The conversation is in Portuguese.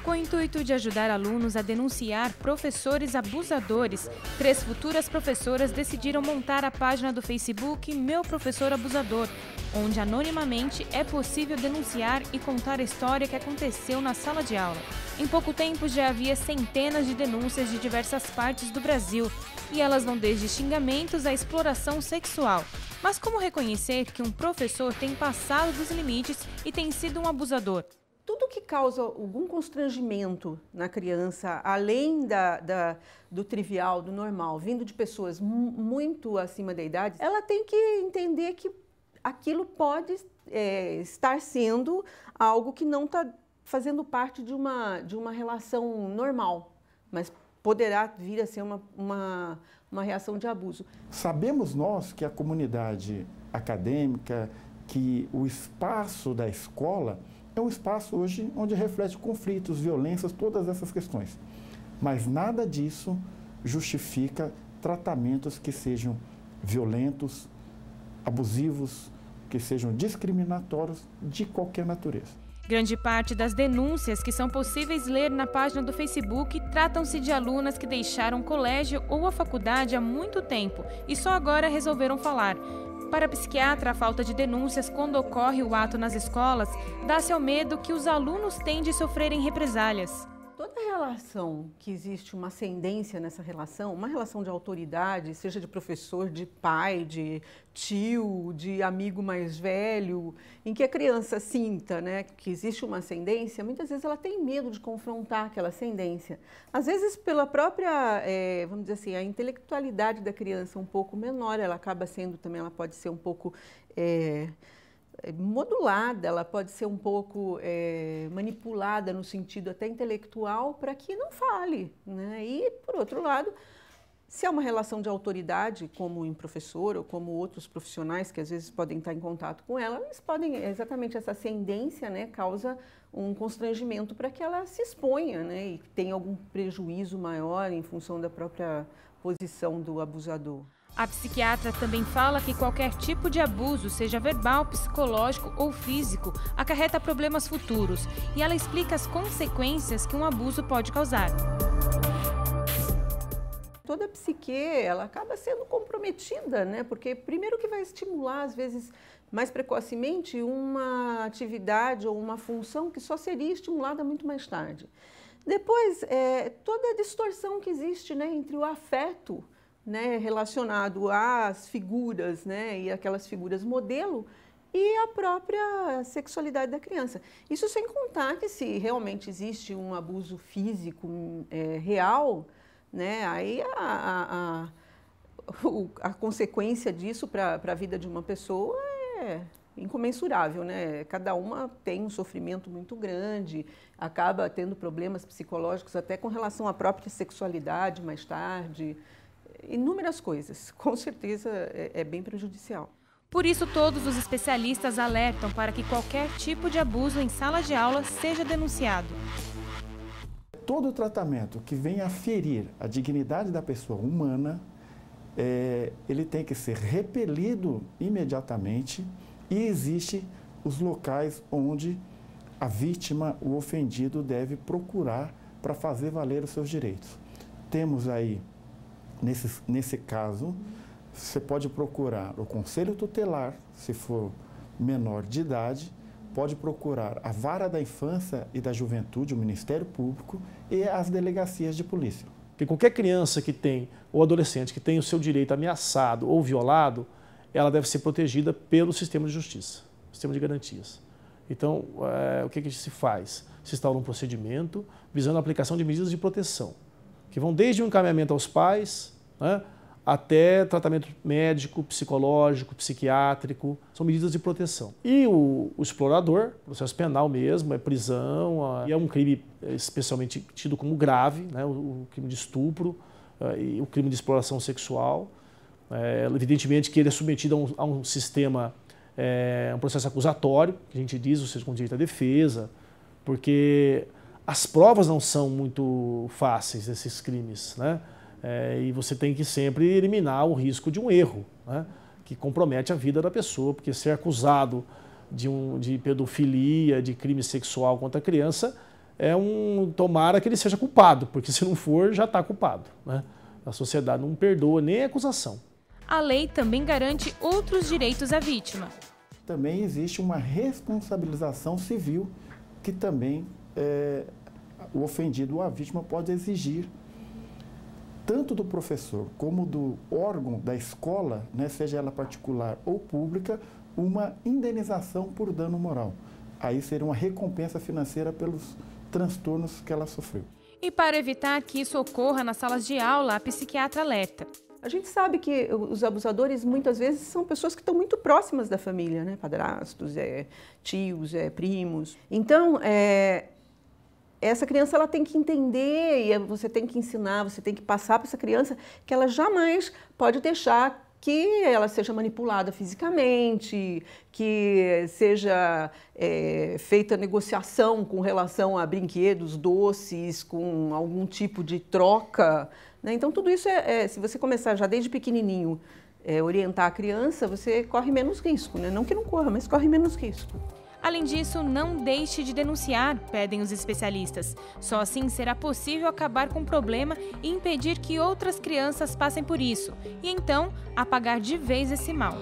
Com o intuito de ajudar alunos a denunciar professores abusadores, 3 futuras professoras decidiram montar a página do Facebook Meu Professor Abusador, onde anonimamente é possível denunciar e contar a história que aconteceu na sala de aula. Em pouco tempo já havia centenas de denúncias de diversas partes do Brasil, e elas vão desde xingamentos à exploração sexual. Mas como reconhecer que um professor tem passado dos limites e tem sido um abusador? Tudo que causa algum constrangimento na criança, além do trivial, do normal, vindo de pessoas muito acima da idade, ela tem que entender que aquilo pode estar sendo algo que não está fazendo parte de uma relação normal, mas poderá vir a ser uma reação de abuso. Sabemos nós que a comunidade acadêmica, que o espaço da escola é um espaço hoje onde reflete conflitos, violências, todas essas questões. Mas nada disso justifica tratamentos que sejam violentos, abusivos, que sejam discriminatórios de qualquer natureza. Grande parte das denúncias que são possíveis ler na página do Facebook tratam-se de alunas que deixaram o colégio ou a faculdade há muito tempo e só agora resolveram falar. Para a psiquiatra, a falta de denúncias quando ocorre o ato nas escolas dá-se ao medo que os alunos têm de sofrerem represálias. Toda relação que existe uma ascendência nessa relação, uma relação de autoridade, seja de professor, de pai, de tio, de amigo mais velho, em que a criança sinta, né, que existe uma ascendência, muitas vezes ela tem medo de confrontar aquela ascendência. Às vezes pela própria, vamos dizer assim, a intelectualidade da criança um pouco menor, ela acaba sendo também, ela pode ser um pouco modulada, ela pode ser um pouco manipulada no sentido até intelectual para que não fale, né? E, por outro lado, se é uma relação de autoridade, como em professor ou como outros profissionais que às vezes podem estar em contato com ela, eles podem, exatamente essa ascendência, né, causa um constrangimento para que ela se exponha, né, e tenha algum prejuízo maior em função da própria posição do abusador. A psiquiatra também fala que qualquer tipo de abuso, seja verbal, psicológico ou físico, acarreta problemas futuros, e ela explica as consequências que um abuso pode causar. Toda a psique, ela acaba sendo comprometida, né? Porque primeiro que vai estimular, às vezes, mais precocemente, uma atividade ou uma função que só seria estimulada muito mais tarde. Depois, toda a distorção que existe, né, entre o afeto, né, relacionado às figuras, né, e aquelas figuras modelo, e a própria sexualidade da criança. Isso sem contar que se realmente existe um abuso físico real, né, aí a consequência disso para a vida de uma pessoa é incomensurável, né? Cada uma tem um sofrimento muito grande, acaba tendo problemas psicológicos até com relação à própria sexualidade mais tarde, inúmeras coisas. Com certeza é bem prejudicial. Por isso, todos os especialistas alertam para que qualquer tipo de abuso em sala de aula seja denunciado. Todo tratamento que venha a ferir a dignidade da pessoa humana, ele tem que ser repelido imediatamente, e existem os locais onde a vítima, o ofendido, deve procurar para fazer valer os seus direitos. Temos aí, nesse caso, você pode procurar o Conselho Tutelar, se for menor de idade, pode procurar a Vara da Infância e da Juventude, o Ministério Público e as delegacias de polícia. Porque qualquer criança que tem, ou adolescente que tem o seu direito ameaçado ou violado, ela deve ser protegida pelo sistema de justiça, sistema de garantias. Então, o que se faz? Se instaura um procedimento visando a aplicação de medidas de proteção, que vão desde o encaminhamento aos pais, né, até tratamento médico, psicológico, psiquiátrico, são medidas de proteção. E o explorador, processo penal mesmo, é prisão, e é um crime especialmente tido como grave, né, o crime de estupro e o crime de exploração sexual. Evidentemente que ele é submetido a um sistema, um processo acusatório, que a gente diz, ou seja, com direito à defesa, porque as provas não são muito fáceis desses crimes, né? E você tem que sempre eliminar o risco de um erro, né, que compromete a vida da pessoa, porque ser acusado de pedofilia, de crime sexual contra a criança, tomara que ele seja culpado, porque se não for, já está culpado, né? A sociedade não perdoa nem a acusação. A lei também garante outros direitos à vítima. Também existe uma responsabilização civil que também o ofendido ou a vítima pode exigir, tanto do professor como do órgão da escola, né, seja ela particular ou pública, uma indenização por dano moral. Aí seria uma recompensa financeira pelos transtornos que ela sofreu. E para evitar que isso ocorra nas salas de aula, a psiquiatra alerta. A gente sabe que os abusadores muitas vezes são pessoas que estão muito próximas da família, né? Padrastos, tios, primos. Então, essa criança ela tem que entender e você tem que ensinar, você tem que passar para essa criança que ela jamais pode deixar que ela seja manipulada fisicamente, que seja feita negociação com relação a brinquedos, doces, com algum tipo de troca, né? Então, tudo isso se você começar já desde pequenininho orientar a criança, você corre menos risco, né? Não que não corra, mas corre menos risco. Além disso, não deixe de denunciar, pedem os especialistas. Só assim será possível acabar com o problema e impedir que outras crianças passem por isso, e então apagar de vez esse mal.